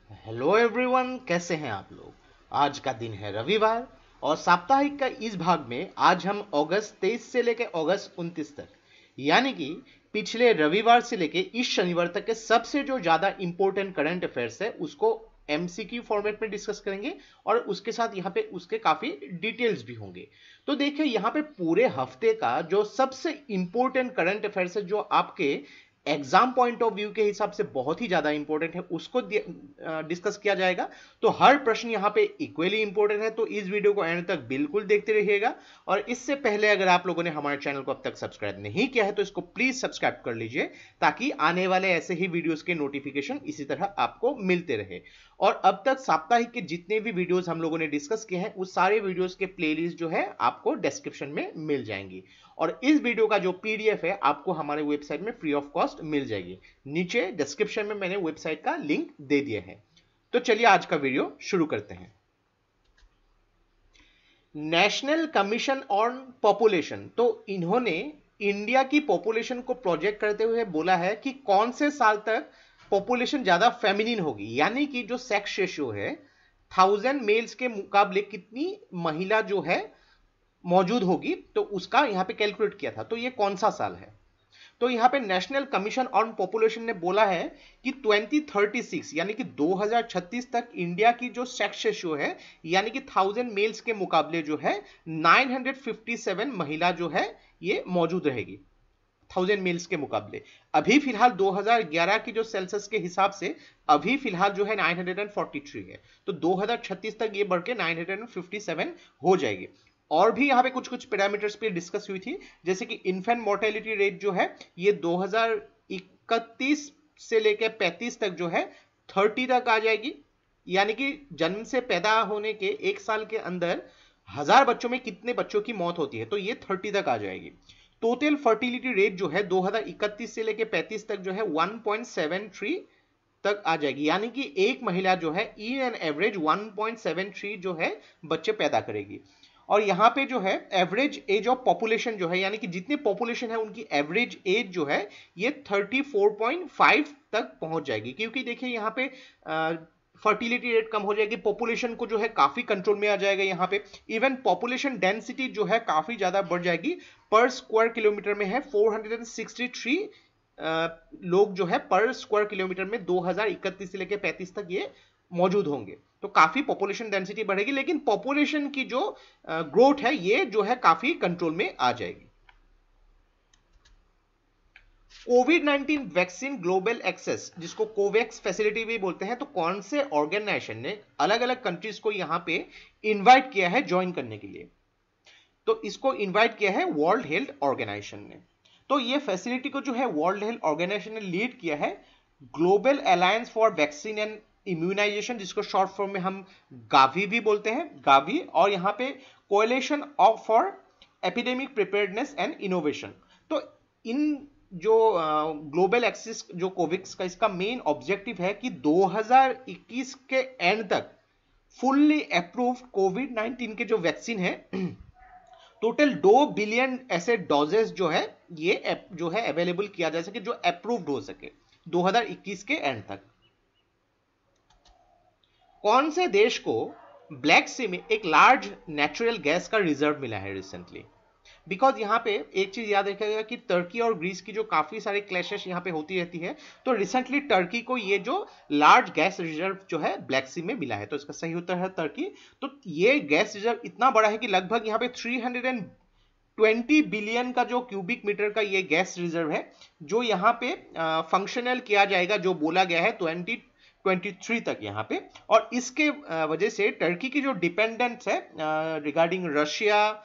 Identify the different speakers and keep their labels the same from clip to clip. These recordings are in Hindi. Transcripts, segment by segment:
Speaker 1: हेलो एवरीवन, कैसे हैं आप लोग। आज का दिन है रविवार और साप्ताहिक का इस भाग में आज हम अगस्त 23 से लेकर अगस्त 29 तक यानी कि पिछले रविवार से लेकर इस शनिवार तक के सबसे जो ज़्यादा इंपॉर्टेंट करंट अफेयर्स है उसको एमसीक्यू फॉर्मेट में डिस्कस करेंगे और उसके साथ यहाँ पे उसके काफ़ी डिटेल्स भी होंगे। तो देखिए यहाँ पे पूरे हफ्ते का जो सबसे इंपॉर्टेंट करंट अफेयर्स है जो आपके एग्जाम पॉइंट ऑफ व्यू के हिसाब से बहुत ही ज्यादा इंपॉर्टेंट है उसको डिस्कस किया जाएगा। तो हर प्रश्न यहाँ पे इक्वली इंपॉर्टेंट है, तो इस वीडियो को एंड तक बिल्कुल देखते रहिएगा। और इससे पहले अगर आप लोगों ने हमारे चैनल को अब तक सब्सक्राइब नहीं किया है तो इसको प्लीज सब्सक्राइब कर लीजिए ताकि आने वाले ऐसे ही वीडियोस के नोटिफिकेशन इसी तरह आपको मिलते रहे। और अब तक साप्ताहिक के जितने भी वीडियोस हम लोगों ने डिस्कस किए हैं उस सारे वीडियोस के प्लेलिस्ट जो है आपको डिस्क्रिप्शन में मिल जाएंगी और इस वीडियो का जो पीडीएफ है आपको हमारे वेबसाइट में फ्री ऑफ कॉस्ट मिल जाएगी। नीचे डिस्क्रिप्शन में मैंने वेबसाइट का लिंक दे दिया है। तो चलिए आज का वीडियो शुरू करते हैं। नेशनल कमीशन ऑन पॉपुलेशन, तो इन्होंने इंडिया की पॉपुलेशन को प्रोजेक्ट करते हुए बोला है कि कौन से साल तक पॉपुलेशन ज्यादा फेमिनिन होगी, यानी कि जो सेक्स रेशियो है 1000 मेल्स के मुकाबले कितनी महिला जो है मौजूद होगी, तो उसका यहां पे कैलकुलेट किया था। तो ये कौन सा साल है? तो यहां पे नेशनल कमीशन ऑन पॉपुलेशन ने बोला है कि 2036 यानी कि 2036 तक इंडिया की जो सेक्स रेशियो है यानी कि 1000 मेल्स के मुकाबले जो है 957 महिला जो है ये मौजूद रहेगी 1000 मेल्स के मुकाबले। अभी फिलहाल 2011 की जो सेंसस के हिसाब से अभी फिलहाल जो है 943 है, तो 2036 तक ये बढ़ के 957 हो जाएगी। और भी यहाँ पे कुछ कुछ पैरामीटर्स पे डिस्कस हुई थी, जैसे कि इन्फेंट मोर्टेलिटी रेट जो है ये 2031 से लेकर 35 तक जो है 30 तक आ जाएगी, यानी कि जन्म से पैदा होने के एक साल के अंदर 1000 बच्चों में कितने बच्चों की मौत होती है, तो ये 30 तक आ जाएगी। टोटल फर्टिलिटी रेट जो है 2031 से लेकर 35 तक जो है 1.73 तक आ जाएगी, यानी कि एक महिला जो है इन एन एवरेज 1.73 जो है बच्चे पैदा करेगी। और यहाँ पे जो है एवरेज एज ऑफ पॉपुलेशन जो है यानी कि जितने पॉपुलेशन है उनकी एवरेज एज जो है ये 34.5 तक पहुंच जाएगी, क्योंकि देखिए यहाँ पे फर्टिलिटी रेट कम हो जाएगी, पॉपुलेशन को जो है काफी कंट्रोल में आ जाएगा। यहाँ पे इवन पॉपुलेशन डेंसिटी जो है काफी ज्यादा बढ़ जाएगी, पर स्क्वायर किलोमीटर में है 463 लोग जो है पर स्क्वायर किलोमीटर में 2031 से लेकर 35 तक ये मौजूद होंगे। तो काफी पॉपुलेशन डेंसिटी बढ़ेगी, लेकिन पॉपुलेशन की जो ग्रोथ है ये जो है काफी कंट्रोल में आ जाएगी। कोविड-19 वैक्सीन ग्लोबल एक्सेस, जिसको कोवैक्स फैसिलिटी भी बोलते हैं, तो कौन से ऑर्गेनाइजेशन ने अलग अलग कंट्रीज को यहां पे इनवाइट किया है ज्वाइन करने के लिए? तो इसको इनवाइट किया है वर्ल्ड हेल्थ ऑर्गेनाइजेशन ने। तो ये फैसिलिटी को जो है वर्ल्ड हेल्थ ऑर्गेनाइजेशन ने लीड किया है Global Alliance for Vaccine and Immunization, जिसको शॉर्ट फॉर्म में हम गावी भी बोलते हैं, गावी। और यहाँ पे coalition of for epidemic preparedness and innovation. तो इन जो ग्लोबल एक्सिस जो कोविक्स का इसका मेन ऑब्जेक्टिव है कि 2021 के एंड तक फुल्ली अप्रूव्ड कोविड-19 के जो वैक्सीन है टोटल 2 बिलियन ऐसे डोजेस जो है ये जो है अवेलेबल किया जा सके, जो अप्रूव्ड हो सके 2021 के एंड तक। कौन से देश को ब्लैक सी में एक लार्ज नेचुरल गैस का रिजर्व मिला है रिसेंटली? बिकॉज यहाँ पे एक चीज याद रखिएगा कि टर्की और ग्रीस की जो काफी सारे क्लैशेस यहाँ पे होती रहती है, तो रिसेंटली टर्की को ये जो लार्ज गैस रिजर्व जो है ब्लैक सी में मिला है, तो इसका सही उत्तर है टर्की। तो ये गैस रिजर्व इतना बड़ा है कि लगभग यहाँ पे 320 बिलियन का जो क्यूबिक मीटर का ये गैस रिजर्व है, जो यहाँ पे फंक्शनल किया जाएगा, जो बोला गया है 2023 तक यहाँ पे। और इसके वजह से टर्की की जो डिपेंडेंस है रिगार्डिंग रशिया,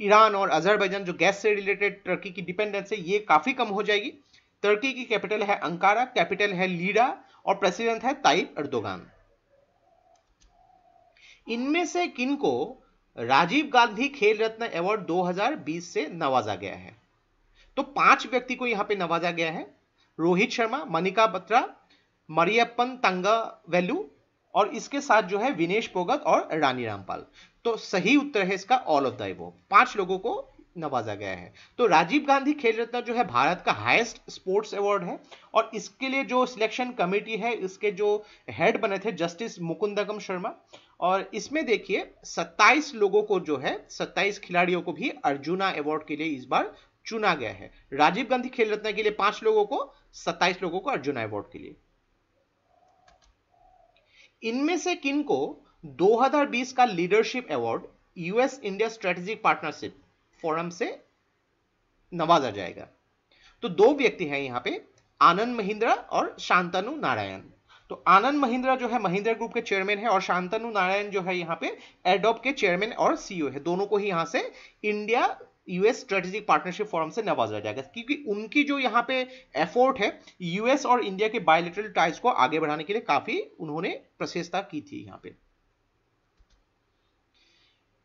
Speaker 1: ईरान और अजरबैजान, जो गैस से रिलेटेड टर्की की डिपेंडेंस है ये काफी कम हो जाएगी। टर्की की कैपिटल है अंकारा, कैपिटल है लीडा और प्रेसिडेंट है ताइप एर्दोगान। इनमें से किनको राजीव गांधी खेल रत्न अवार्ड 2020 से नवाजा गया है? तो 5 व्यक्ति को यहां पे नवाजा गया है। रोहित शर्मा, मनिका बत्रा, मरियप्पन तंगवेलु और इसके साथ जो है विनेश फोगत और रानी रामपाल। तो सही उत्तर है इसका ऑल ऑफ द अबव। 5 लोगों को नवाजा गया है। तो राजीव गांधी खेल रत्न जो है भारत का हाईएस्ट स्पोर्ट्स अवार्ड है, और इसके लिए जो सिलेक्शन कमेटी है, इसके जो हेड बने थे जस्टिस मुकुंदगम शर्मा, और इसमें देखिए 27 लोगों को जो है, 27 खिलाड़ियों को भी अर्जुना अवार्ड के लिए इस बार चुना गया है। राजीव गांधी खेल रत्न के लिए 5 लोगों को, 27 लोगों को अर्जुना अवार्ड के लिए। इनमें से किन को 2020 का leadership award US India strategic partnership forum से नवाजा जाएगा? तो 2 व्यक्ति हैं यहां पे, आनंद महिंद्रा और शांतनु नारायण। तो आनंद महिंद्रा जो है महिंद्रा ग्रुप के चेयरमैन है, और शांतनु नारायण जो है यहाँ पे एडोब के चेयरमैन और सीईओ है। दोनों को ही यहाँ से India US strategic partnership forum से नवाजा जाएगा, क्योंकि उनकी जो यहाँ पे एफर्ट है यूएस और इंडिया के बायलैटरल टाइज को आगे बढ़ाने के लिए काफी उन्होंने प्रशंसा की थी। यहाँ पे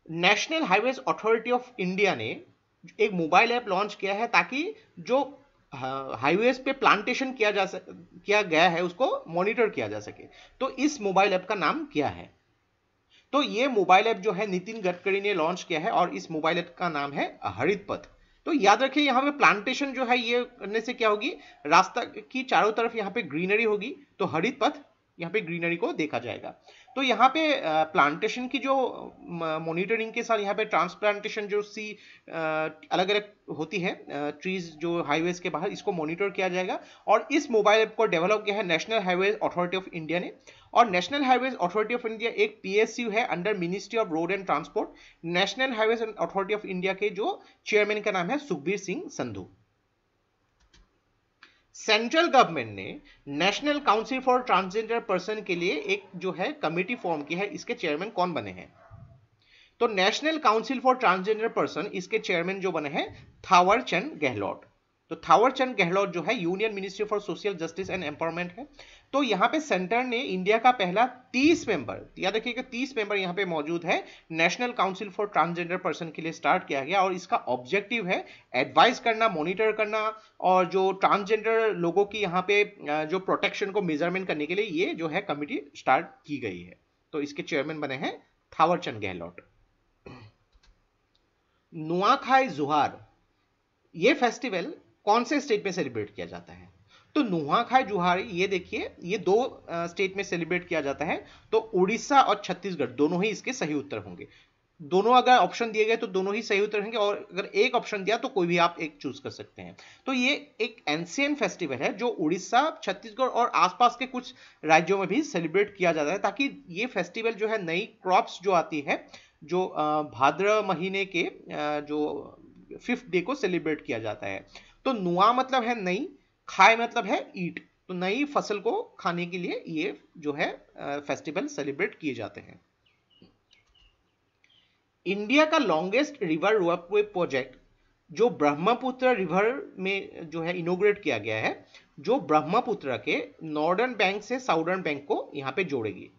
Speaker 1: national highways authority of India ने एक मोबाइल ऐप लॉन्च किया है, ताकि जो हाईवेज पे प्लांटेशन किया गया है उसको मॉनिटर किया जा सके। तो इस मोबाइल ऐप का नाम क्या है? तो ये मोबाइल ऐप जो है नितिन गडकरी ने लॉन्च किया है, और इस मोबाइल ऐप का नाम है हरित पथ। तो याद रखिए यहाँ पे प्लांटेशन जो है ये करने से क्या होगी, रास्ता की चारों तरफ यहाँ पे ग्रीनरी होगी, तो हरित पथ यहाँ पे ग्रीनरी को देखा जाएगा। तो यहाँ पे प्लांटेशन की जो मॉनिटरिंग के साथ यहाँ पे ट्रांसप्लांटेशन जो अलग अलग होती है ट्रीज जो हाईवेज के बाहर, इसको मॉनिटर किया जाएगा। और इस मोबाइल ऐप को डेवलप किया है national highways authority of India ने, और national highways authority of India एक पीएसयू है under ministry of road and transport. National highways authority of India के जो चेयरमैन का नाम है सुखबीर सिंह संधू। सेंट्रल गवर्नमेंट ने national council for transgender person के लिए एक जो है कमेटी फॉर्म की है, इसके चेयरमैन कौन बने हैं? तो national council for transgender person, इसके चेयरमैन जो बने हैं थावर चंद गहलोत। तो थावर चंद गहलोत जो है union ministry for social justice and empowerment है। तो यहाँ पे सेंटर ने इंडिया का पहला 30 मेंबर, याद रखिएगा 30 मेंबर यहाँ पे मौजूद है, national council for transgender person के लिए स्टार्ट किया गया। और इसका ऑब्जेक्टिव है एडवाइस करना, मॉनिटर करना, और जो ट्रांसजेंडर लोगों की यहाँ पे जो प्रोटेक्शन को मेजरमेंट करने के लिए ये जो है कमिटी स्टार्ट की गई है। तो इसके चेयरमैन बने हैं थावर चंद गहलोत। नुआखाई जुहार, ये फेस्टिवल कौन से स्टेट में सेलिब्रेट किया जाता है? तो नुआखाई जुहार ये देखिए, ये 2 स्टेट में सेलिब्रेट किया जाता है। तो उड़ीसा और छत्तीसगढ़ दोनों ही इसके सही उत्तर होंगे। दोनों अगर ऑप्शन दिए गए तो दोनों ही सही उत्तर होंगे, और अगर एक ऑप्शन दिया तो कोई भी आप एक चूज कर सकते हैं। तो ये एक एंशिएंट फेस्टिवल है जो उड़ीसा, छत्तीसगढ़ और आसपास के कुछ राज्यों में भी सेलिब्रेट किया जाता है, ताकि ये फेस्टिवल जो है नई क्रॉप्स जो आती है, जो भाद्र महीने के जो 5th डे को सेलिब्रेट किया जाता है। तो नुआ मतलब है नई, खाए मतलब है ईट। तो नई फसल को खाने के लिए ये जो है फेस्टिवल सेलिब्रेट किए जाते हैं। इंडिया का लॉन्गेस्ट रिवर रोपवे प्रोजेक्ट जो ब्रह्मपुत्र रिवर में जो है इनोग्रेट किया गया है, जो ब्रह्मपुत्र के नॉर्दर्न बैंक से साउदर्न बैंक को यहां पे जोड़ेगी।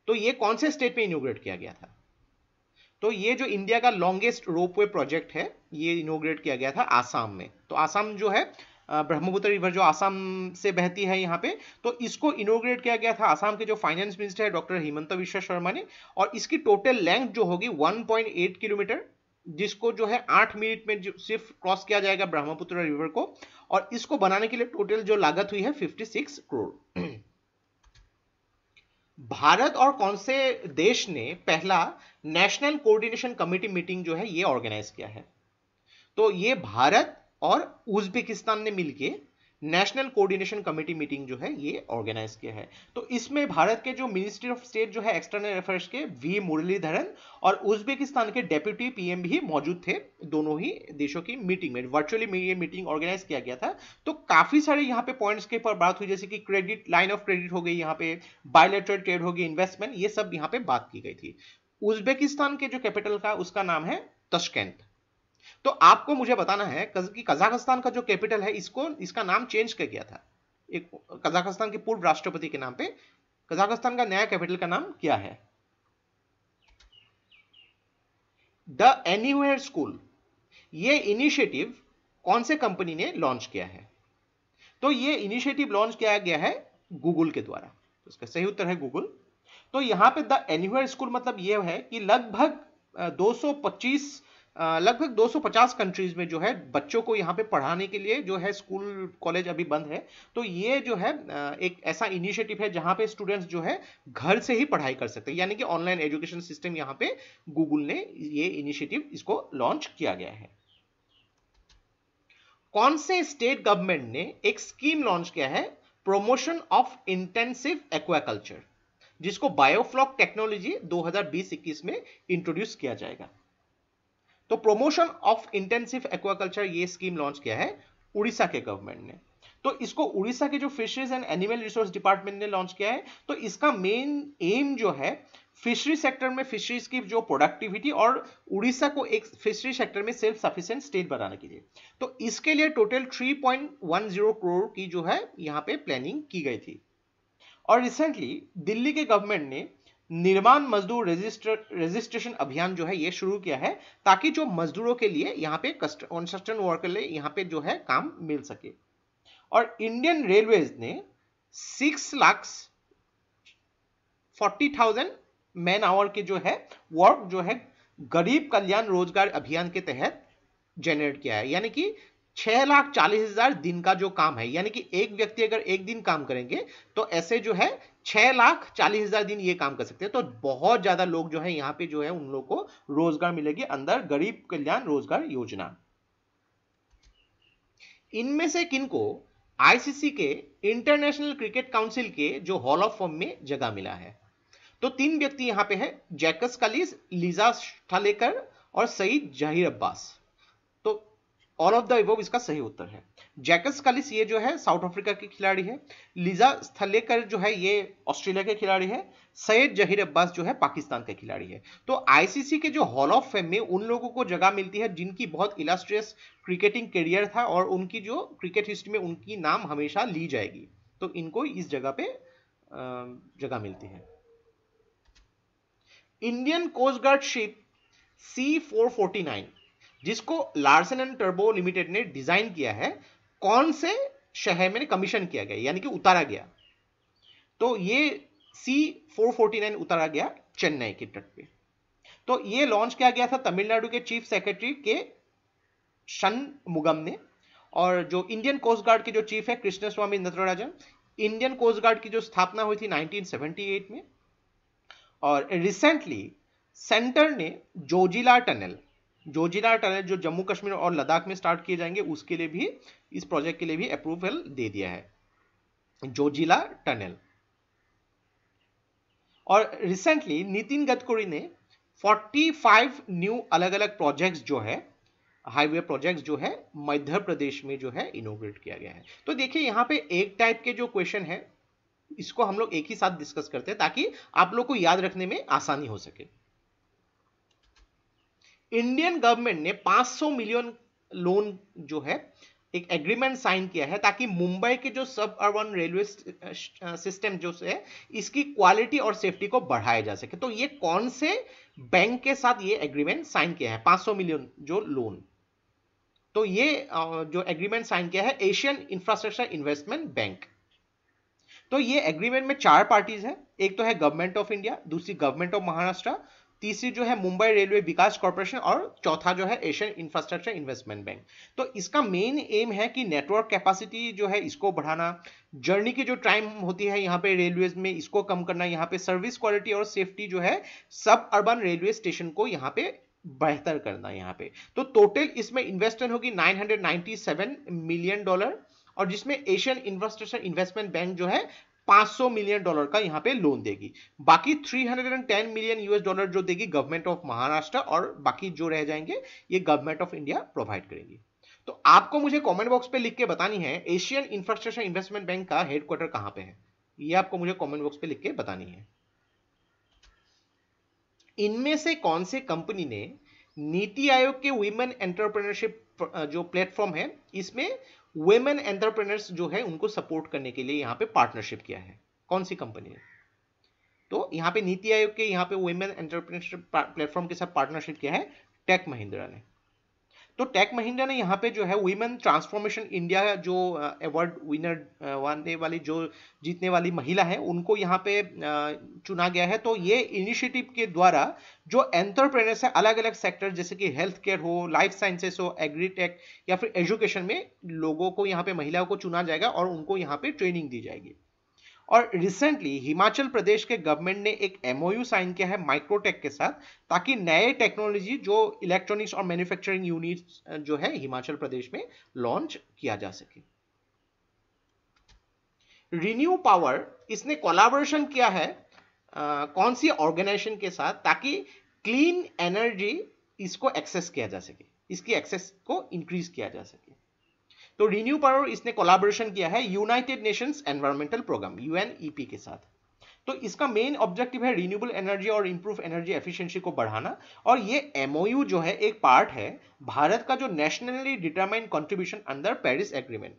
Speaker 1: तो ये कौन से स्टेट में इनोग्रेट किया गया था? तो ये जो इंडिया का लॉन्गेस्ट रोपवे प्रोजेक्ट है, ये इनोग्रेट किया गया था आसाम में। तो आसाम जो है ब्रह्मपुत्र रिवर जो आसाम से बहती है यहाँ पे, तो इसको इनोग्रेट किया गया था आसाम के जो फाइनेंस मिनिस्टर है डॉक्टर हिमंता बिश्वा शर्मा ने। और इसकी टोटल लेंथ जो होगी 1.8 किलोमीटर, जिसको जो है 8 मिनट में सिर्फ क्रॉस किया जाएगा ब्रह्मपुत्र रिवर को। और इसको बनाने के लिए टोटल जो लागत हुई है 56 करोड़। भारत और कौन से देश ने पहला नेशनल कोऑर्डिनेशन कमेटी मीटिंग जो है ये ऑर्गेनाइज किया है? तो ये भारत और उज्बेकिस्तान ने मिलकर नेशनल कोऑर्डिनेशन कमेटी मीटिंग जो है ये ऑर्गेनाइज किया है। तो इसमें भारत के जो मिनिस्ट्री ऑफ स्टेट जो है एक्सटर्नल अफेयर्स के वी मुरलीधरन और उज्बेकिस्तान के डेप्यूटी पीएम भी मौजूद थे दोनों ही देशों की मीटिंग में। वर्चुअली ये मीटिंग ऑर्गेनाइज किया गया था। तो काफी सारे यहाँ पे पॉइंट्स के ऊपर बात हुई, जैसे कि क्रेडिट, लाइन ऑफ क्रेडिट हो गई, यहाँ पे बायलैटरल ट्रेड हो गई, इन्वेस्टमेंट, ये सब यहाँ पे बात की गई थी। उज्बेकिस्तान के जो कैपिटल का उसका नाम है तशकेंत। तो आपको मुझे बताना है कि कजाकिस्तान का जो कैपिटल है इसका नाम चेंज कर गया था एक कजाकिस्तान के पूर्व राष्ट्रपति के नाम पे। कजाकिस्तान का नया कैपिटल का नाम क्या है? द एनीवेयर स्कूल, ये इनिशिएटिव कौन से कंपनी ने लॉन्च किया है? तो ये इनिशिएटिव लॉन्च किया गया है गूगल के द्वारा। तो इसका सही उत्तर है गूगल। तो यहां पे द एनीवेयर स्कूल मतलब यह है कि लगभग 225 लगभग 250 कंट्रीज में जो है बच्चों को यहाँ पे पढ़ाने के लिए जो है स्कूल कॉलेज अभी बंद है। तो ये जो है एक ऐसा इनिशिएटिव है जहाँ पे स्टूडेंट्स जो है घर से ही पढ़ाई कर सकते हैं, यानी कि ऑनलाइन एजुकेशन सिस्टम यहाँ पे गूगल ने ये इनिशिएटिव इसको लॉन्च किया गया है। कौन से स्टेट गवर्नमेंट ने एक स्कीम लॉन्च किया है प्रमोशन ऑफ इंटेंसिव एक्वाकल्चर, जिसको बायोफ्लॉक टेक्नोलॉजी 2020-21 में इंट्रोड्यूस किया जाएगा। तो प्रमोशन ऑफ इंटेंसिव एक्वाकल्चर ये स्कीम लॉन्च किया है उड़ीसा के गवर्नमेंट ने। तो इसको उड़ीसा के जो fisheries and animal resource department ने लॉन्च किया है। तो इसका मेन एम जो है फिशरी सेक्टर में फिशरीज की जो प्रोडक्टिविटी और उड़ीसा को एक फिशरी सेक्टर में सेल्फ सफिशिएंट स्टेट बनाने के लिए। तो इसके लिए टोटल 3.10 करोड़ की जो है यहाँ पे प्लानिंग की गई थी। और रिसेंटली दिल्ली के गवर्नमेंट ने निर्माण मजदूर रजिस्ट्रेशन अभियान जो है ये शुरू किया है, ताकि जो मजदूरों के लिए यहाँ पे कंस्ट्रक्शन वर्कर लिए यहाँ पे जो है काम मिल सके। और इंडियन रेलवेज ने 6,40,000 मैन आवर के जो है वर्क जो है गरीब कल्याण रोजगार अभियान के तहत जनरेट किया है, यानी कि 6,40,000 दिन का जो काम है, यानी कि एक व्यक्ति अगर एक दिन काम करेंगे तो ऐसे जो है 6,40,000 दिन ये काम कर सकते हैं। तो बहुत ज्यादा लोग जो है यहाँ पे जो है उन लोगों को रोजगार मिलेगी अंदर गरीब कल्याण रोजगार योजना। इनमें से किनको आईसीसी के इंटरनेशनल क्रिकेट काउंसिल के जो हॉल ऑफ फेम में जगह मिला है? तो 3 व्यक्ति यहां पे है, जैकस कलिस, लिजा स्थलेकर और सईद जहीर अब्बास। तो ऑल ऑफ द अबव इसका सही उत्तर है। जैकस कलिस ये जो है साउथ अफ्रीका के खिलाड़ी है, लिजा स्थलेकर जो है ये ऑस्ट्रेलिया के खिलाड़ी है, सईद जहीर अब्बास जो है पाकिस्तान के खिलाड़ी है। तो आईसीसी के जो हॉल ऑफ फेम में उन लोगों को जगह मिलती है जिनकी बहुत इलस्ट्रियस क्रिकेटिंग करियर था और उनकी जो क्रिकेट हिस्ट्री में उनकी नाम हमेशा ली जाएगी। तो इनको इस जगह पे जगह मिलती है। Indian Coast guard ship C449 जिसको लार्सन एंड टर्बो लिमिटेड ने डिजाइन किया है, कौन से शहर में कमीशन किया गया यानी कि उतारा गया? तो ये C449 उतारा गया चेन्नई के तट पे। तो ये लॉन्च किया गया था तमिलनाडु के चीफ सेक्रेटरी के शनमुगम ने, और जो इंडियन कोस्ट गार्ड के जो चीफ है Krishnaswamy Natarajan. Indian Coast Guard की जो स्थापना हुई थी 1978 में। और रिसेंटली सेंटर ने जोजिला टनल जो जम्मू कश्मीर और लद्दाख में स्टार्ट किए जाएंगे उसके लिए भी, इस प्रोजेक्ट के लिए भी अप्रूवल दे दिया है, जोजिला टनल। और रिसेंटली नितिन गडकरी ने 45 न्यू अलग अलग प्रोजेक्ट्स जो है हाईवे प्रोजेक्ट्स जो है मध्य प्रदेश में जो है इनोग्रेट किया गया है। तो देखिए यहाँ पे एक टाइप के जो क्वेश्चन है इसको हम लोग एक ही साथ डिस्कस करते हैं ताकि आप लोग को याद रखने में आसानी हो सके। इंडियन गवर्नमेंट ने 500 मिलियन लोन जो है एक एग्रीमेंट साइन किया है ताकि मुंबई के जो सब अर्बन रेलवे सिस्टम जो है इसकी क्वालिटी और सेफ्टी को बढ़ाया जा सके। तो ये कौन से बैंक के साथ ये एग्रीमेंट साइन किया है 500 मिलियन जो लोन? तो ये जो एग्रीमेंट साइन किया है एशियन इंफ्रास्ट्रक्चर इन्वेस्टमेंट बैंक। तो ये एग्रीमेंट में 4 पार्टीज है, एक तो है गवर्नमेंट ऑफ इंडिया, दूसरी गवर्नमेंट ऑफ महाराष्ट्र, तीसरी जो है मुंबई रेलवे विकास कॉर्पोरेशन और चौथा जो है एशियन इंफ्रास्ट्रक्चर इन्वेस्टमेंट बैंक। तो इसका मेन एम है कि नेटवर्क कैपेसिटी जो है इसको बढ़ाना, जर्नी की जो टाइम होती है यहाँ पे रेलवेज में इसको कम करना, यहाँ पे सर्विस क्वालिटी और सेफ्टी जो है सब अर्बन रेलवे स्टेशन को यहाँ पे बेहतर करना यहाँ पे। तो टोटल इसमें इन्वेस्टमेंट होगी $997 मिलियन और जिसमें एशियन इंफ्रास्ट्रक्चर इन्वेस्टमेंट बैंक जो है $500 मिलियन का यहाँ पे लोन देगी। बाकी $310 मिलियन जो देगी गवर्नमेंट ऑफ महाराष्ट्र और बाकी जो रह जाएंगे ये गवर्नमेंट ऑफ इंडिया प्रोवाइड करेगी। तो आपको मुझे कमेंट बॉक्स पे लिख के बतानी है एशियन इंफ्रास्ट्रक्चर इन्वेस्टमेंट बैंक का हेडक्वार्टर कहां पे है, ये आपको मुझे कमेंट बॉक्स पे लिख के बतानी है। इनमें से कौन से कंपनी ने नीति आयोग के वुमेन एंटरप्रेन्योरशिप जो प्लेटफॉर्म है इसमें वुमेन एंटरप्रेन्योर्स जो है उनको सपोर्ट करने के लिए यहाँ पे पार्टनरशिप किया है? कौन सी कंपनी ने? तो यहाँ पे नीति आयोग के यहाँ पे वुमेन एंटरप्रेन्योरशिप प्लेटफॉर्म के साथ पार्टनरशिप किया है टेक महिंद्रा ने। तो टेक महिंद्रा ने यहाँ पे जो है वुमेन ट्रांसफॉर्मेशन इंडिया जो अवार्ड विनर वाले वाली जो जीतने वाली महिला है उनको यहाँ पे चुना गया है। तो ये इनिशिएटिव के द्वारा जो एंटरप्रेन्योर्स है अलग अलग सेक्टर जैसे कि हेल्थ केयर हो, लाइफ साइंसेस हो, एग्रीटेक या फिर एजुकेशन में लोगों को यहाँ पे महिलाओं को चुना जाएगा और उनको यहाँ पे ट्रेनिंग दी जाएगी। और रिसेंटली हिमाचल प्रदेश के गवर्नमेंट ने एक एमओयू साइन किया है माइक्रोटेक के साथ, ताकि नए टेक्नोलॉजी जो इलेक्ट्रॉनिक्स और मैन्युफैक्चरिंग यूनिट जो है हिमाचल प्रदेश में लॉन्च किया जा सके। रिन्यू पावर इसने कोलैबोरेशन किया है कौन सी ऑर्गेनाइजेशन के साथ, ताकि क्लीन एनर्जी इसको एक्सेस किया जा सके, इसकी एक्सेस को इंक्रीज किया जा सके। तो रिन्यू पावर इसने कोलैबोरेशन किया है United Nations Environmental Programme UNEP के साथ। तो इसका मेन ऑब्जेक्टिव है रिन्यूएबल एनर्जी और इंप्रूव एनर्जी एफिशिएंसी को बढ़ाना। और ये एमओयू जो है एक पार्ट है भारत का जो nationally determined contribution under Paris agreement.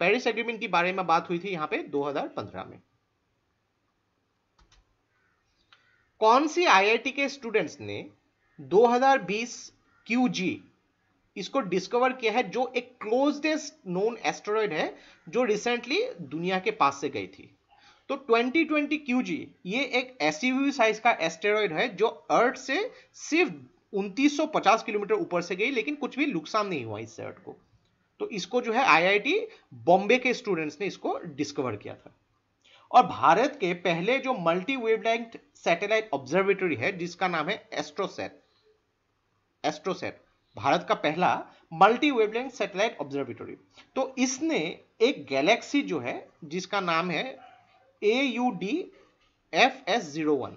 Speaker 1: Paris agreement के बारे में बात हुई थी यहाँ पे 2015 में। कौन सी आईआईटी के स्टूडेंट्स ने 2020 QG इसको डिस्कवर किया है, जो एक क्लोजेस्ट नोन एस्टेरॉयड है जो रिसेंटली दुनिया के पास से गई थी। तो 2020 QG ये एक एसयूवी साइज का एस्टेरॉयड है जो अर्थ से सिर्फ 2950 किलोमीटर ऊपर से गई, लेकिन कुछ भी नुकसान नहीं हुआ इससे अर्थ को। तो इसको जो है आईआईटी बॉम्बे के स्टूडेंट्स ने इसको डिस्कवर किया था। और भारत के पहले जो मल्टी वेवलेंथ सैटेलाइट ऑब्जर्वेटरी है जिसका नाम है एस्ट्रोसैट, भारत का पहला मल्टी वेवलेंथ सैटेलाइट ऑब्जर्वेटरी। तो इसने एक गैलेक्सी जो है जिसका नाम है AUD-FS01,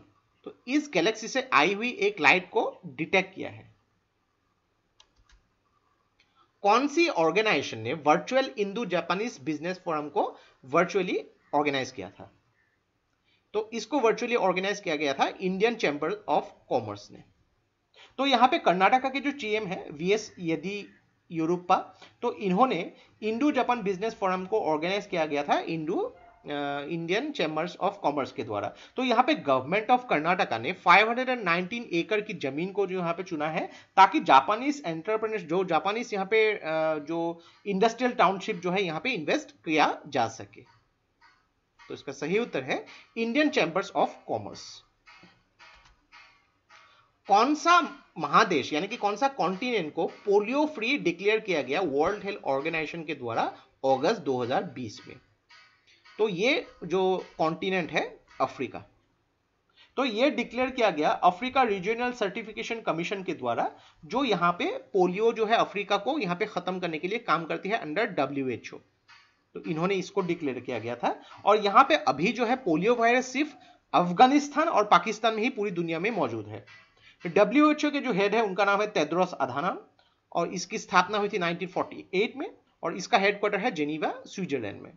Speaker 1: तो इस गैलेक्सी से आई हुई एक लाइट को डिटेक्ट किया है। कौन सी ऑर्गेनाइजेशन ने virtual Indo Japanese business forum को वर्चुअली ऑर्गेनाइज किया था? तो इसको वर्चुअली ऑर्गेनाइज किया गया था इंडियन चैंबर ऑफ कॉमर्स ने। तो यहां पे कर्नाटका के जो सीएम है VS येदियुरप्पा, तो इन्होंने इंडो जापान बिजनेस फोरम को ऑर्गेनाइज किया गया था इंडियन चैम्बर्स ऑफ कॉमर्स के द्वारा। तो यहाँ पे गवर्नमेंट ऑफ कर्नाटका ने 519 एकड़ की जमीन को जो यहाँ पे चुना है, ताकि जापानीज एंटरप्रेन्योर्स जो जापानीज यहाँ पे जो इंडस्ट्रियल टाउनशिप जो है यहाँ पे इन्वेस्ट किया जा सके। तो इसका सही उत्तर है इंडियन चैम्बर्स ऑफ कॉमर्स। कौन सा महादेश यानी कि कौन सा कॉन्टिनेंट को पोलियो फ्री डिक्लेयर किया गया वर्ल्ड हेल्थ ऑर्गेनाइजेशन के द्वारा अगस्त 2020 में? तो ये जो कॉन्टिनेंट है अफ्रीका। तो ये डिक्लेयर किया गया अफ्रीका रीजनल सर्टिफिकेशन कमीशन के द्वारा, जो यहाँ पे पोलियो जो है अफ्रीका को यहाँ पे खत्म करने के लिए काम करती है अंडर WHO। तो इन्होंने इसको डिक्लेयर किया गया था। और यहाँ पे अभी जो है पोलियो वायरस सिर्फ अफगानिस्तान और पाकिस्तान में ही पूरी दुनिया में मौजूद है। WHO के जो हेड है उनका नाम है टेड्रोस अधानम, और इसकी स्थापना हुई थी 1948 में, और इसका हेडक्वार्टर है जेनीवा स्विट्जरलैंड में।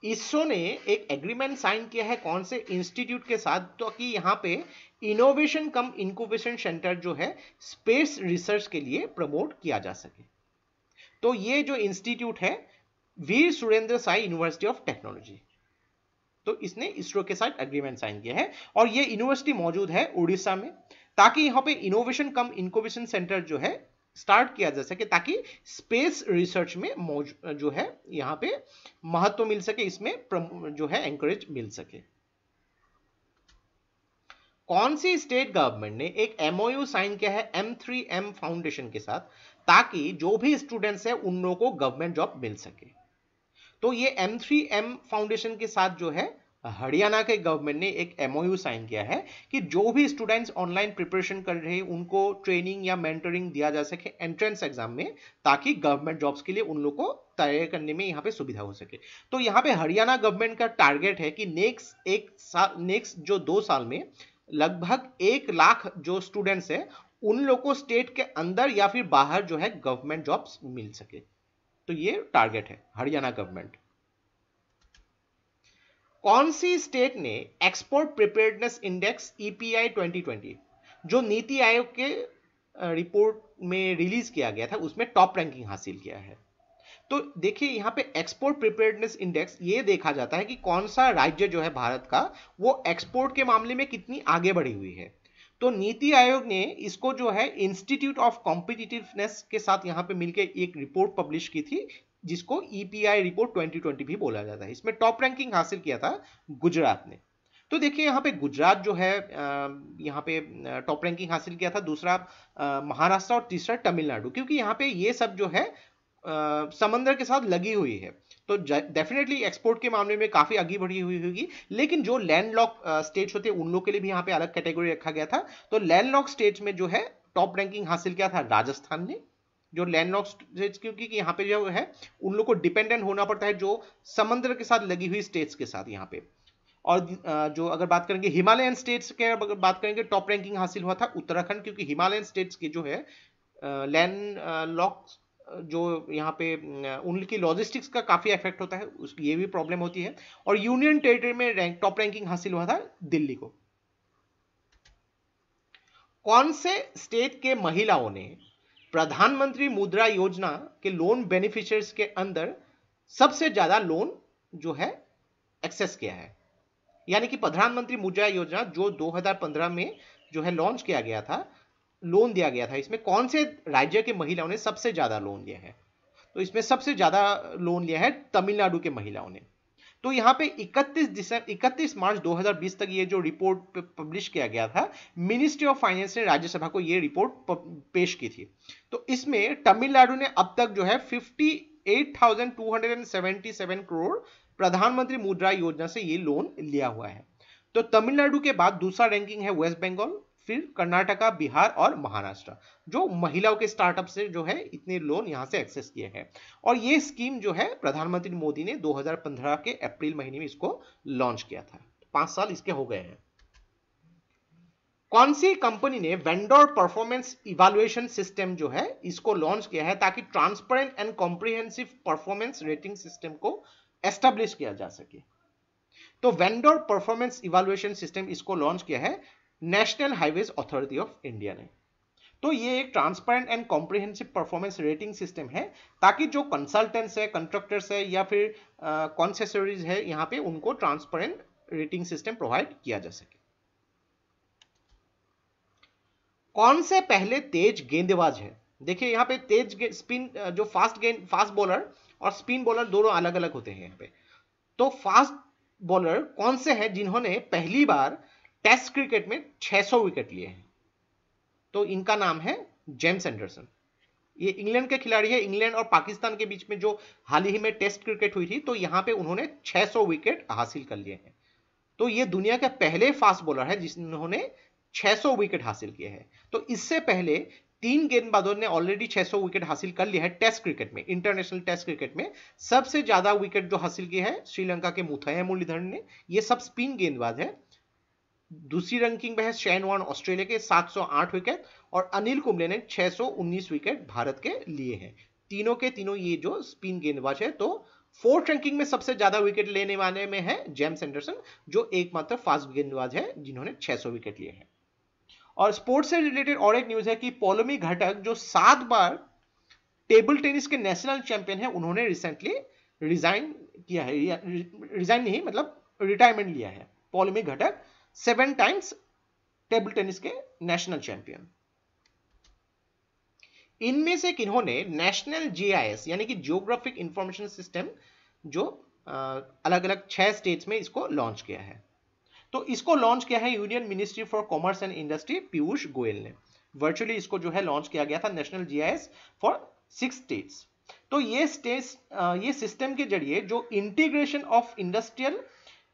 Speaker 1: इसरो ने एक एग्रीमेंट साइन किया है कौन से इंस्टीट्यूट के साथ, तो कि यहाँ पे इनोवेशन कम इंक्यूबेशन सेंटर जो है स्पेस रिसर्च के लिए प्रमोट किया जा सके। तो ये जो इंस्टीट्यूट है Veer Surendra Sai university of technology, तो इसने इसरो के साथ एग्रीमेंट साइन किया है। और ये यूनिवर्सिटी मौजूद है उड़ीसा में, ताकि यहाँ पे इनोवेशन कम इंक्यूबेशन सेंटर जो है स्टार्ट किया जा सके, ताकि स्पेस रिसर्च में जो है यहाँ पे महत्व मिल सके, इसमें जो है एंकरेज मिल सके। कौन सी स्टेट गवर्नमेंट ने एक MOU साइन किया है M3M फाउंडेशन के साथ, ताकि जो भी स्टूडेंट्स है उन लोगों को गवर्नमेंट जॉब मिल सके? तो ये M3M फाउंडेशन के साथ जो है हरियाणा के गवर्नमेंट ने एक MOU साइन किया है कि जो भी स्टूडेंट्स ऑनलाइन प्रिपरेशन कर रहे हैं उनको ट्रेनिंग या मेंटरिंग दिया जा सके एंट्रेंस एग्जाम में, ताकि गवर्नमेंट जॉब्स के लिए उन लोग को तैयारी करने में यहाँ पे सुविधा हो सके। तो यहाँ पे हरियाणा गवर्नमेंट का टारगेट है कि नेक्स्ट जो 2 साल में लगभग 1 लाख जो स्टूडेंट्स है उन लोग को स्टेट के अंदर या फिर बाहर जो है गवर्नमेंट जॉब्स मिल सके। तो ये टारगेट है हरियाणा गवर्नमेंट। कौन सी स्टेट ने एक्सपोर्ट प्रिपेयर्डनेस इंडेक्स EPI 2020 जो नीति आयोग के रिपोर्ट में रिलीज किया गया था उसमें टॉप रैंकिंग हासिल किया है? तो देखिए यहाँ पे एक्सपोर्ट प्रिपेयर्डनेस इंडेक्स ये देखा जाता है कि कौन सा राज्य जो है भारत का वो एक्सपोर्ट के मामले में कितनी आगे बढ़ी हुई है। तो नीति आयोग ने इसको जो है इंस्टीट्यूट ऑफ कॉम्पिटिटिवनेस के साथ यहाँ पे मिलकर एक रिपोर्ट पब्लिश की थी, जिसको ईपीआई रिपोर्ट 2020 भी बोला जाता है। इसमें टॉप रैंकिंग हासिल किया था गुजरात ने। तो देखिए यहाँ पे गुजरात जो है यहाँ पे टॉप रैंकिंग हासिल किया था, दूसरा महाराष्ट्र और तीसरा तमिलनाडु, क्योंकि यहाँ पे ये सब जो है समंदर के साथ लगी हुई है, तो डेफिनेटली एक्सपोर्ट के मामले में काफी आगे बढ़ी हुई होगी। लेकिन जो लैंडलॉक स्टेट्स होते हैं उन लोग के लिए भी यहाँ पे अलग कैटेगरी रखा गया था। तो लैंडलॉक स्टेट्स में जो है टॉप रैंकिंग हासिल किया था राजस्थान ने, जो लैंडलॉक स्टेट्स, क्योंकि यहाँ पे जो है उन लोग को डिपेंडेंट होना पड़ता है जो समंदर के साथ लगी हुई स्टेट्स के साथ यहाँ पे। और जो अगर बात करेंगे हिमालयन स्टेट्स के, अगर बात करेंगे टॉप रैंकिंग हासिल हुआ था उत्तराखंड, क्योंकि हिमालयन स्टेट्स के जो है लैंड लॉक जो यहाँ पे उनकी लॉजिस्टिक्स का काफी इफेक्ट होता है, ये भी प्रॉब्लम होती है। और यूनियन टेरिटरी में टॉप रैंकिंग हासिल हुआ था दिल्ली को। कौन से स्टेट के महिलाओं ने प्रधानमंत्री मुद्रा योजना के लोन बेनिफिशियर्स के अंदर सबसे ज्यादा लोन जो है एक्सेस किया है? यानी कि प्रधानमंत्री मुद्रा योजना जो 2015 में जो है लॉन्च किया गया था, लोन दिया गया था, इसमें कौन से राज्य के महिलाओं ने सबसे ज्यादा लोन लिया है? तो इसमें सबसे ज्यादा लोन लिया है तमिलनाडु के महिलाओं ने। तो यहाँ पे 31 मार्च 2020 तक ये जो रिपोर्ट पब्लिश किया गया था, मिनिस्ट्री ऑफ फाइनेंस ने राज्यसभा को ये रिपोर्ट पेश की थी। तो इसमें तमिलनाडु ने अब तक जो है 58,277 करोड़ प्रधानमंत्री मुद्रा योजना से ये लोन लिया हुआ है। तो तमिलनाडु के बाद दूसरा रैंकिंग है वेस्ट बंगाल, फिर कर्नाटका, बिहार और महाराष्ट्र, जो महिलाओं के स्टार्टअप से जो है इतने लोन यहां से एक्सेस किए हैं। और ये स्कीम जो है प्रधानमंत्री मोदी ने 2015 के अप्रैल महीने में इसको लॉन्च किया था। 5 साल इसके हो गए हैं। कौन सी कंपनी ने वेंडर परफॉर्मेंस इवैल्यूएशन सिस्टम जो है इसको लॉन्च किया है ताकि transparent and comprehensive performance rating system को एस्टेब्लिश किया जा सके? तो वेंडर परफॉर्मेंस इवैल्यूएशन सिस्टम इसको लॉन्च किया है national highways authority of India ने। तो ये एक transparent and comprehensive performance rating system है ताकि जो कंसल्टेंट्स है, कॉन्ट्रैक्टर्स है या फिर कॉन्सेसरीज है, यहाँ पे उनको ट्रांसपेरेंट रेटिंग सिस्टम प्रोवाइड किया जा सके। कौन से पहले तेज गेंदबाज है? देखिए यहाँ पे तेज स्पिन, जो फास्ट बॉलर और स्पिन बॉलर दोनों अलग अलग होते हैं यहाँ पे। तो फास्ट बॉलर कौन से हैं जिन्होंने पहली बार टेस्ट क्रिकेट में 600 विकेट लिए हैं? तो इनका नाम है जेम्स एंडरसन। ये इंग्लैंड के खिलाड़ी है। इंग्लैंड और पाकिस्तान के बीच में जो हाल ही में टेस्ट क्रिकेट हुई थी, तो यहां पे उन्होंने 600 विकेट हासिल कर लिए हैं। तो ये दुनिया के पहले फास्ट बॉलर है जिन्होंने 600 विकेट हासिल किए हैं। तो इससे पहले 3 गेंदबाजों ने ऑलरेडी 600 विकेट हासिल कर लिया है टेस्ट क्रिकेट में, इंटरनेशनल टेस्ट क्रिकेट में। सबसे ज्यादा विकेट जो हासिल किए हैं श्रीलंका के मुथैया मुरलीधरन ने। ये सब स्पिन गेंदबाज है। दूसरी रैंकिंग में है शेन वॉर्न ऑस्ट्रेलिया के 708 विकेट, और अनिल कुंबले ने 619 विकेट भारत के लिए हैं। तीनों के तीनों ये जो स्पिन गेंदबाज है। तो फोर्थ रैंकिंग में सबसे ज्यादा विकेट लेने वाले में है जेम्स एंडरसन, जो एकमात्र फास्ट गेंदबाज है जिन्होंने 600 विकेट लिए हैं। और स्पोर्ट्स से रिलेटेड और एक न्यूज है कि पौलोमी घटक जो 7 बार टेबल टेनिस के नेशनल चैंपियन है, उन्होंने रिसेंटली रिजाइन किया है, या रिजाइन नहीं मतलब रिटायरमेंट लिया है। पौलोमी घटक 7 टाइम्स टेबल टेनिस के नेशनल चैंपियन। इनमें से किन्होंने नेशनल जीआईएस यानी कि जियोग्राफिक इंफॉर्मेशन सिस्टम जो अलग अलग 6 स्टेट्स में इसको लॉन्च किया है? तो इसको लॉन्च किया है union ministry for commerce and industry, Piyush Goyal ने। वर्चुअली इसको जो है लॉन्च किया गया था, नेशनल जीआईएस फॉर 6 स्टेट्स। तो ये स्टेट्स ये सिस्टम के जरिए जो integration of industrial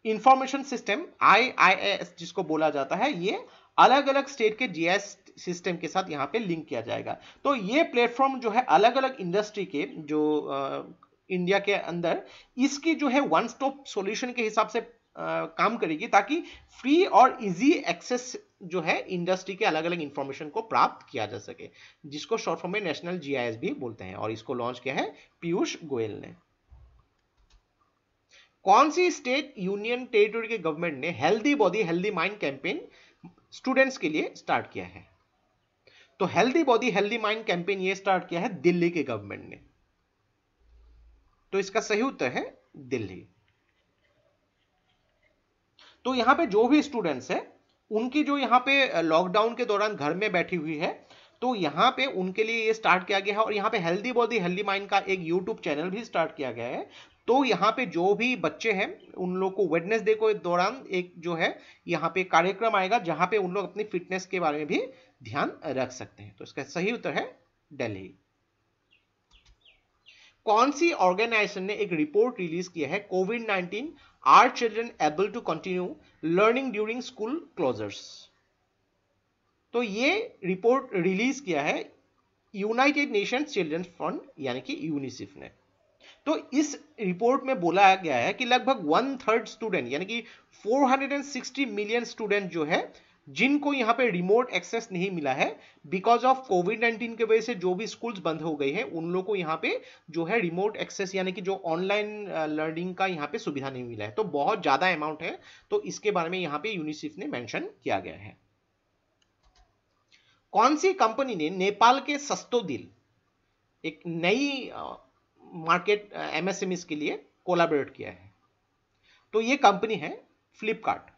Speaker 1: information system IIS जिसको बोला जाता है, ये अलग अलग स्टेट के जीआईएस सिस्टम के साथ यहाँ पे लिंक किया जाएगा। तो ये प्लेटफॉर्म जो है अलग अलग इंडस्ट्री के जो इंडिया के अंदर इसकी जो है वन स्टॉप सॉल्यूशन के हिसाब से काम करेगी, ताकि फ्री और इजी एक्सेस जो है इंडस्ट्री के अलग अलग इंफॉर्मेशन को प्राप्त किया जा सके, जिसको शॉर्ट फॉर्म में नेशनल जीआईएस भी बोलते हैं। और इसको लॉन्च किया है पीयूष गोयल ने। कौन सी स्टेट यूनियन टेरिटरी के गवर्नमेंट ने healthy body healthy mind campaign students के लिए स्टार्ट किया है? तो healthy body healthy mind campaign ये स्टार्ट किया है दिल्ली के गवर्नमेंट ने। तो इसका सही उत्तर है दिल्ली। तो यहां पे जो भी स्टूडेंट्स है उनकी जो यहाँ पे लॉकडाउन के दौरान घर में बैठी हुई है, तो यहाँ पे उनके लिए ये स्टार्ट किया गया है। और यहाँ पे हेल्दी बॉडी हेल्दी माइंड का एक यूट्यूब चैनल भी स्टार्ट किया गया है। तो यहाँ पे जो भी बच्चे हैं उन लोग को वेडनेसडे को दौरान एक जो है यहाँ पे कार्यक्रम आएगा जहाँ पे उन लोग अपनी फिटनेस के बारे में भी ध्यान रख सकते हैं। तो इसका सही उत्तर है दिल्ली। कौन सी ऑर्गेनाइजेशन ने एक रिपोर्ट रिलीज किया है, कोविड-19 are children able to continue learning during school closures? तो ये रिपोर्ट रिलीज किया है यूनाइटेड नेशंस चिल्ड्रन फंड यानी कि यूनिसेफ ने। तो इस रिपोर्ट में बोला गया है कि लगभग 1/3 स्टूडेंट यानी कि 460 मिलियन स्टूडेंट जो है जिनको यहाँ पे रिमोट एक्सेस नहीं मिला है बिकॉज ऑफ कोविड-19 की वजह से, जो भी स्कूल्स बंद हो गई है उन लोगों को यहाँ पे जो है रिमोट एक्सेस यानी कि जो ऑनलाइन लर्निंग का यहाँ पे सुविधा नहीं मिला है। तो बहुत ज्यादा अमाउंट है, तो इसके बारे में यहाँ पे यूनिसेफ ने मेंशन किया गया है। कौन सी कंपनी ने नेपाल के सस्तो दिल एक नई मार्केट एमएसएमईज के लिए कोलैबोरेट किया है? तो ये कंपनी है फ्लिपकार्ट।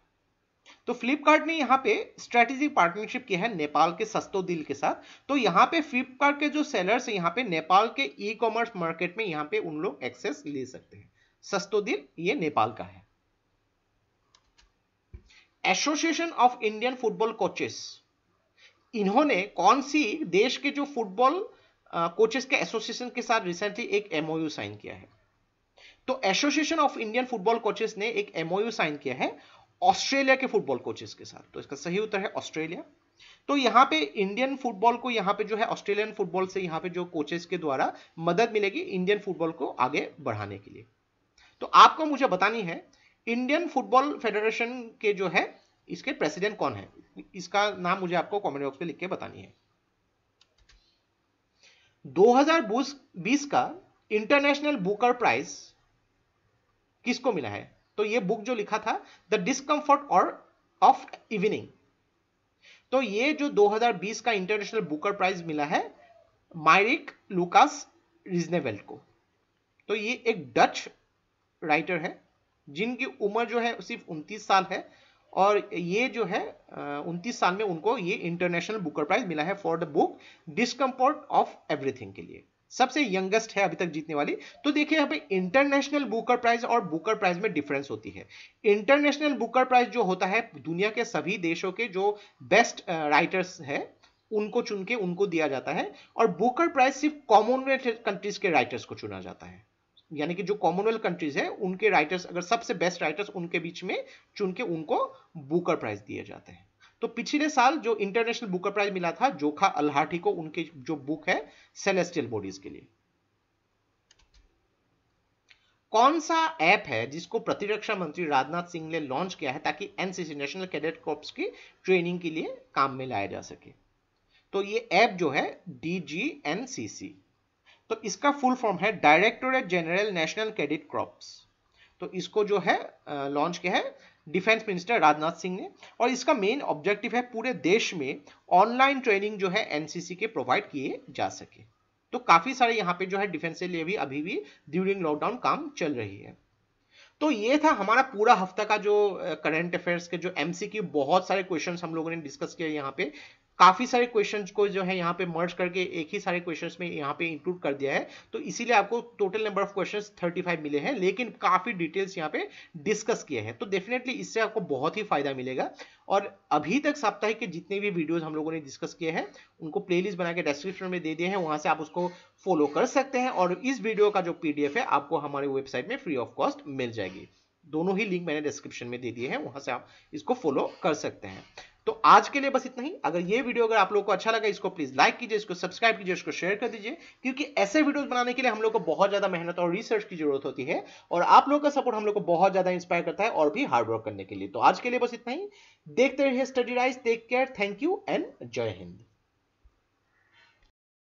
Speaker 1: तो फ्लिपकार्ट ने यहाँ पे स्ट्रेटेजिक पार्टनरशिप किया है नेपाल के सस्तो दिल के साथ। तो यहाँ पे फ्लिपकार्ट के जो सेलर्स है यहाँ पे नेपाल के ई कॉमर्स मार्केट में यहाँ पे उन लोग एक्सेस ले सकते हैं। सस्तो दिल ये नेपाल का है। Association of Indian football coaches, इन्होंने कौन सी देश के जो फुटबॉल कोचेस के एसोसिएशन के साथ रिसेंटली एक एमओयू साइन किया है? तो association of Indian football coaches ने एक एमओयू साइन किया है ऑस्ट्रेलिया के फुटबॉल कोचेस के साथ। तो इसका सही उत्तर है ऑस्ट्रेलिया। तो यहाँ पे इंडियन फुटबॉल को यहाँ पे जो है ऑस्ट्रेलियन फुटबॉल से यहाँ पे जो कोचेस के द्वारा मदद मिलेगी इंडियन फुटबॉल को आगे बढ़ाने के लिए। तो आपको मुझे बतानी है इंडियन फुटबॉल फेडरेशन के जो है इसके प्रेसिडेंट कौन है, इसका नाम मुझे आपको कमेंट बॉक्स पे लिख के बतानी है। 2020 का इंटरनेशनल बुकर प्राइज किसको मिला है? तो ये बुक जो लिखा था द डिस्कम्फर्ट और ऑफ इवनिंग, तो ये जो 2020 का इंटरनेशनल बुकर प्राइज मिला है मायरिक लुकास रिजनेवेल्ट को। तो ये एक डच राइटर है जिनकी उम्र जो है सिर्फ 29 साल है और ये जो है 29 साल में उनको ये इंटरनेशनल बुकर प्राइज मिला है for the book discomfort of everything के लिए। सबसे यंगेस्ट है अभी तक जीतने वाली। तो देखिए यहाँ पे इंटरनेशनल बुकर प्राइज और बुकर प्राइज में डिफरेंस होती है। इंटरनेशनल बुकर प्राइज जो होता है दुनिया के सभी देशों के जो बेस्ट राइटर्स है उनको चुन के उनको दिया जाता है, और बुकर प्राइज सिर्फ कॉमनवेल्थ कंट्रीज के राइटर्स को चुना जाता है। यानी कि जो कॉमनवेल्थ कंट्रीज है उनके राइटर्स, अगर सबसे बेस्ट राइटर्स उनके बीच में चुन के उनको बुकर प्राइज दिए जाते हैं। तो पिछले साल जो इंटरनेशनल बुकर प्राइज मिला था जोखा अल्हाटी को, उनके जो बुक है सेलेस्टियल बॉडीज के लिए। कौन सा ऐप है जिसको प्रतिरक्षा मंत्री राजनाथ सिंह ने लॉन्च किया है ताकि एनसीसी नेशनल कैडेट कॉर्प्स की ट्रेनिंग के लिए काम में लाया जा सके? तो ये ऐप जो है DGNCC, तो इसका फुल फॉर्म है directorate general national cadet corps. तो इसको जो है लॉन्च किया है डिफेंस मिनिस्टर राजनाथ सिंह ने, और इसका मेन ऑब्जेक्टिव है पूरे देश में ऑनलाइन ट्रेनिंग जो है एनसीसी के प्रोवाइड किए जा सके। तो काफी सारे यहाँ पे जो है डिफेंस के लिए भी अभी भी ड्यूरिंग लॉकडाउन काम चल रही है। तो ये था हमारा पूरा हफ्ता का जो करंट अफेयर्स के जो एमसीक्यू, बहुत सारे क्वेश्चंस हम लोगों ने डिस्कस किए यहाँ पे। काफी सारे क्वेश्चंस को जो है यहाँ पे मर्ज करके एक ही सारे क्वेश्चंस में यहाँ पे इंक्लूड कर दिया है, तो इसीलिए आपको टोटल नंबर ऑफ क्वेश्चंस 35 मिले हैं, लेकिन काफी डिटेल्स यहाँ पे डिस्कस किए हैं। तो डेफिनेटली इससे आपको बहुत ही फायदा मिलेगा। और अभी तक साप्ताहिक के जितने भी वीडियोस हम लोगों ने डिस्कस किए हैं उनको प्लेलिस्ट बना के डिस्क्रिप्शन में दे दिए हैं, वहां से आप उसको फॉलो कर सकते हैं। और इस वीडियो का जो PDF है आपको हमारे वेबसाइट में फ्री ऑफ कॉस्ट मिल जाएगी। दोनों ही लिंक मैंने डिस्क्रिप्शन में दे दिए हैं, वहां से आप इसको फॉलो कर सकते हैं। तो आज के लिए बस इतना ही। अगर ये वीडियो अगर आप लोगों को अच्छा लगा इसको प्लीज लाइक कीजिए, इसको सब्सक्राइब कीजिए, इसको शेयर कर दीजिए, क्योंकि ऐसे वीडियोस बनाने के लिए हम लोग को बहुत ज्यादा मेहनत और रिसर्च की जरूरत होती है, और आप लोगों का सपोर्ट हम लोग को बहुत ज्यादा इंस्पायर करता है और भी हार्ड वर्क करने के लिए। तो आज के लिए बस इतना ही। देखते रहिए study rise. Take care, thank you and जय हिंद।